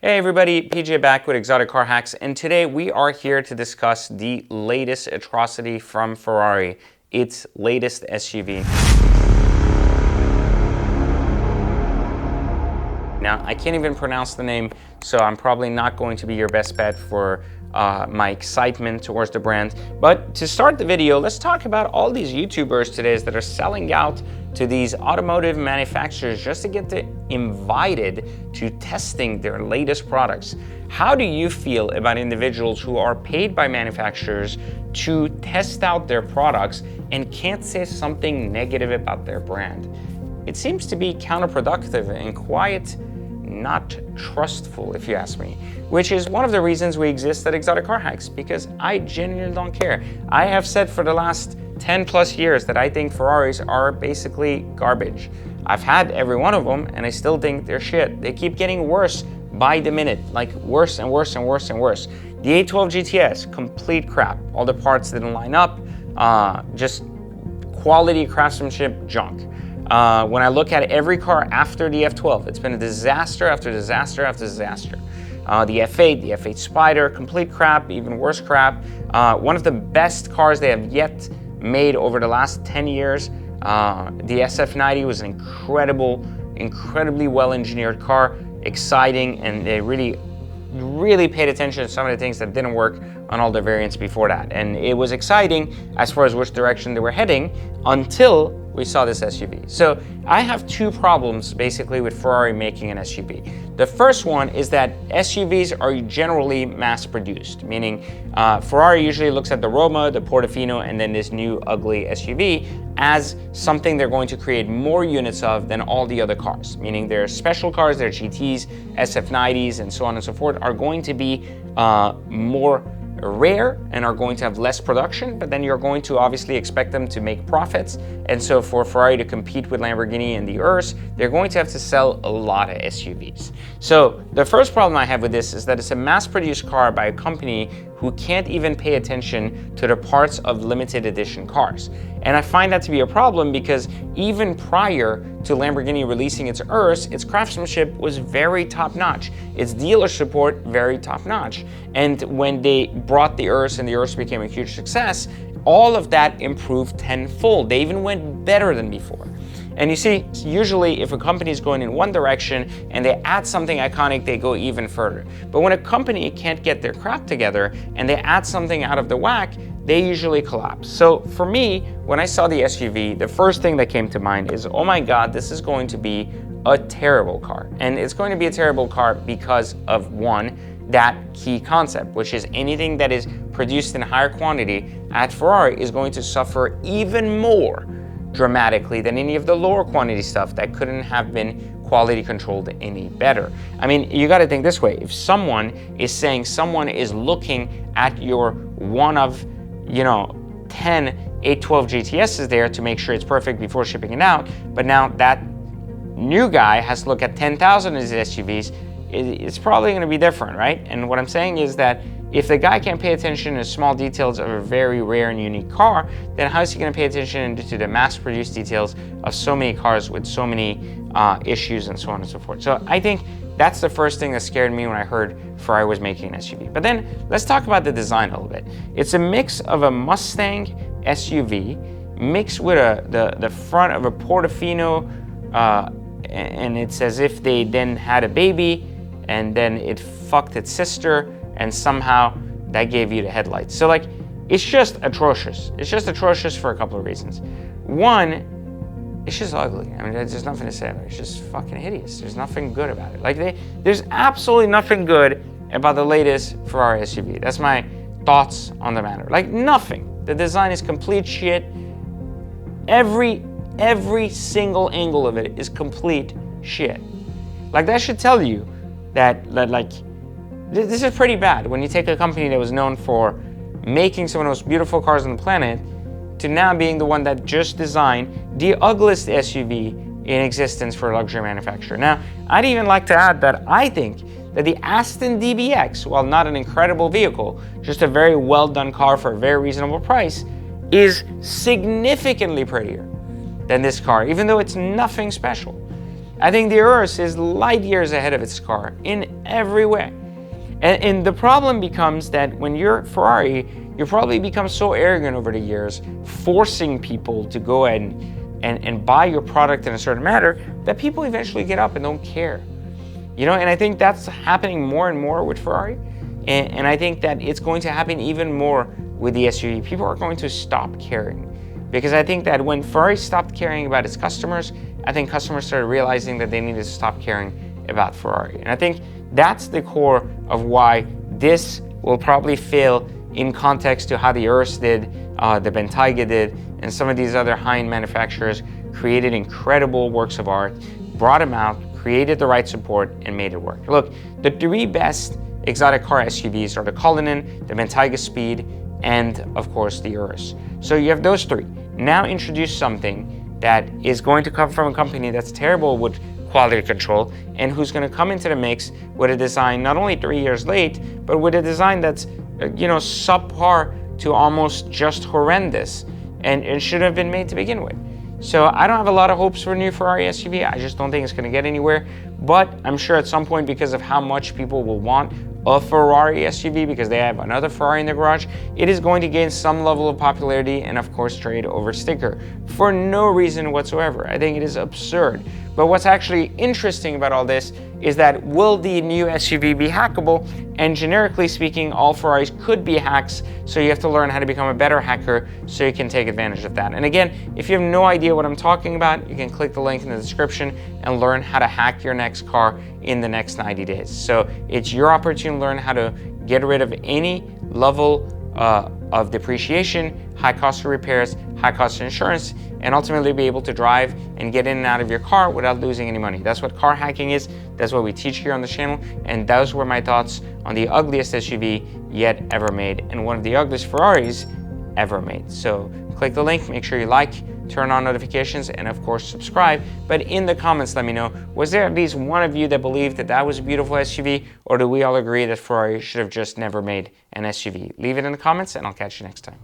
Hey everybody, PJ back with Exotic Car Hacks, and today we are here to discuss the latest atrocity from Ferrari, its latest SUV. Now, I can't even pronounce the name, so I'm probably not going to be your best bet for my excitement towards the brand. But to start the video, let's talk about all these YouTubers today that are selling out to these automotive manufacturers just to get invited to testing their latest products. How do you feel about individuals who are paid by manufacturers to test out their products and can't say something negative about their brand? It seems to be counterproductive and quite not trustful, if you ask me, which is one of the reasons we exist at Exotic Car Hacks, because I genuinely don't care. I have said for the last 10 plus years that I think Ferraris are basically garbage. I've had every one of them and I still think they're shit. They keep getting worse by the minute, like worse and worse and worse and worse. The 812 GTS, complete crap. All the parts didn't line up, just quality craftsmanship junk. When I look at every car after the F12, it's been a disaster after disaster after disaster. The F8, the F8 Spider, complete crap, even worse crap. One of the best cars they have yet made over the last 10 years. The SF90 was an incredibly well-engineered car, exciting, and they really paid attention to some of the things that didn't work on all the variants before that. And it was exciting as far as which direction they were heading until we saw this SUV. So I have two problems basically with Ferrari making an SUV. The first one is that SUVs are generally mass produced, meaning Ferrari usually looks at the Roma, the Portofino, and then this new ugly SUV as something they're going to create more units of than all the other cars, meaning their special cars, their GTs, SF90s, and so on and so forth are going to be more rare and are going to have less production, but then you're going to obviously expect them to make profits. And so for Ferrari to compete with Lamborghini and the Urus, they're going to have to sell a lot of SUVs. So the first problem I have with this is that it's a mass-produced car by a company who can't even pay attention to the parts of limited edition cars. And I find that to be a problem because even prior to Lamborghini releasing its Urus, its craftsmanship was very top-notch. Its dealer support, very top-notch. And when they brought the Urus and the Urus became a huge success, all of that improved tenfold. They even went better than before. And you see, usually if a company is going in one direction and they add something iconic, they go even further. But when a company can't get their crap together and they add something out of the whack, they usually collapse. So for me, when I saw the SUV, the first thing that came to mind is, oh my God, this is going to be a terrible car. And it's going to be a terrible car because of one, that key concept, which is anything that is produced in higher quantity at Ferrari is going to suffer even more dramatically than any of the lower quantity stuff that couldn't have been quality controlled any better. I mean, you got to think this way. If someone is saying someone is looking at your one of, 10 812 GTSs there to make sure it's perfect before shipping it out, but now that new guy has to look at 10,000 of these SUVs, it's probably going to be different, right? And what I'm saying is that if the guy can't pay attention to small details of a very rare and unique car, then how is he going to pay attention to the mass-produced details of so many cars with so many issues and so on and so forth? So I think that's the first thing that scared me when I heard Ferrari was making an SUV. But then let's talk about the design a little bit. It's a mix of a Mustang SUV mixed with the front of a Portofino, and it's as if they then had a baby and then it fucked its sister, and somehow that gave you the headlights. So like, it's just atrocious. It's just atrocious for a couple of reasons. One, it's just ugly. I mean, there's nothing to say about it. It's just fucking hideous. There's nothing good about it. Like there's absolutely nothing good about the latest Ferrari SUV. That's my thoughts on the matter. Like nothing. The design is complete shit. Every single angle of it is complete shit. Like that should tell you that like, this is pretty bad when you take a company that was known for making some of the most beautiful cars on the planet to now being the one that just designed the ugliest SUV in existence for a luxury manufacturer. Now, I'd even like to add that I think that the Aston DBX, while not an incredible vehicle, just a very well done car for a very reasonable price, is significantly prettier than this car, even though it's nothing special. I think the Urus is light years ahead of its car in every way. And the problem becomes that when you're Ferrari, you probably become so arrogant over the years, forcing people to go ahead and buy your product in a certain manner, that people eventually get up and don't care. You know, and I think that's happening more and more with Ferrari. And I think that it's going to happen even more with the SUV. People are going to stop caring. Because I think that when Ferrari stopped caring about its customers, I think customers started realizing that they needed to stop caring about Ferrari. And I think that's the core of why this will probably fail in context to how the Urus did, the Bentayga did, and some of these other high-end manufacturers created incredible works of art, brought them out, created the right support, and made it work. Look, the three best exotic car SUVs are the Cullinan, the Bentayga Speed, and of course the Urus. So you have those three. Now introduce something that is going to come from a company that's terrible with quality control and who's going to come into the mix with a design not only 3 years late, but with a design that's subpar to almost just horrendous and should have been made to begin with. So I don't have a lot of hopes for a new Ferrari SUV. I just don't think it's going to get anywhere. But I'm sure at some point, because of how much people will want a Ferrari SUV because they have another Ferrari in the garage, it is going to gain some level of popularity and of course trade over sticker for no reason whatsoever. I think it is absurd. But what's actually interesting about all this is that will the new SUV be hackable? And generically speaking, all Ferraris could be hacks, so you have to learn how to become a better hacker so you can take advantage of that. And again, if you have no idea what I'm talking about, you can click the link in the description and learn how to hack your next car in the next 90 days. So it's your opportunity to learn how to get rid of any level of depreciation, high cost of repairs, high cost of insurance, and ultimately be able to drive and get in and out of your car without losing any money. That's what car hacking is. That's what we teach here on the channel. And those were my thoughts on the ugliest SUV yet ever made and one of the ugliest Ferraris ever made. So click the link, make sure you like, turn on notifications, and of course subscribe. But in the comments, let me know, was there at least one of you that believed that that was a beautiful SUV, or do we all agree that Ferrari should have just never made an SUV? Leave it in the comments and I'll catch you next time.